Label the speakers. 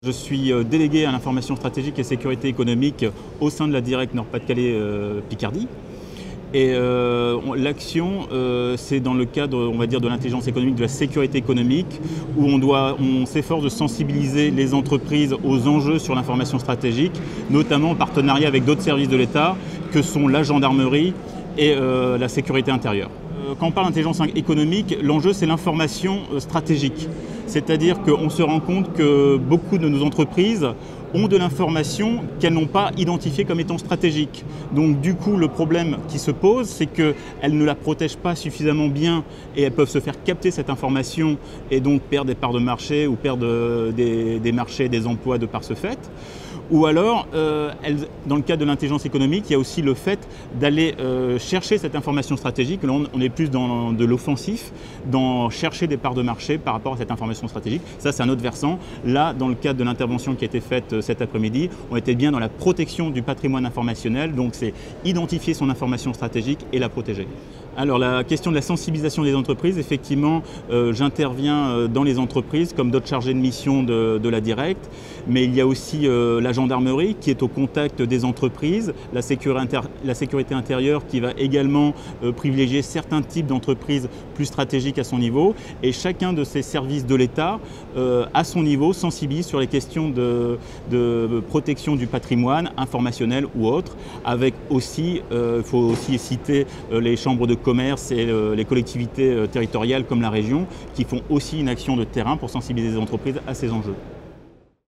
Speaker 1: Je suis délégué à l'information stratégique et sécurité économique au sein de la Directs Nord-Pas-de-Calais Picardie. Et l'action, c'est dans le cadre, on va dire, de l'intelligence économique, de la sécurité économique, où on s'efforce de sensibiliser les entreprises aux enjeux sur l'information stratégique, notamment en partenariat avec d'autres services de l'État, que sont la gendarmerie et la sécurité intérieure. Quand on parle d'intelligence économique, l'enjeu c'est l'information stratégique. C'est-à-dire qu'on se rend compte que beaucoup de nos entreprises ont de l'information qu'elles n'ont pas identifiée comme étant stratégique. Donc du coup, le problème qui se pose, c'est qu'elles ne la protègent pas suffisamment bien et elles peuvent se faire capter cette information et donc perdre des parts de marché ou perdre des marchés, des emplois de par ce fait. Ou alors, dans le cadre de l'intelligence économique, il y a aussi le fait d'aller chercher cette information stratégique. Là, on est plus dans de l'offensif, dans chercher des parts de marché par rapport à cette information stratégique. Ça, c'est un autre versant. Là, dans le cadre de l'intervention qui a été faite cet après-midi, on était bien dans la protection du patrimoine informationnel. Donc, c'est identifier son information stratégique et la protéger. Alors, la question de la sensibilisation des entreprises, effectivement, j'interviens dans les entreprises comme d'autres chargés de mission de la Directs, mais il y a aussi la gendarmerie qui est au contact des entreprises, la sécurité intérieure qui va également privilégier certains types d'entreprises plus stratégiques à son niveau, et chacun de ces services de l'État, à son niveau, sensibilise sur les questions de protection du patrimoine informationnel ou autre, avec aussi, il faut aussi citer les chambres de commerce et les collectivités territoriales comme la région qui font aussi une action de terrain pour sensibiliser les entreprises à ces enjeux.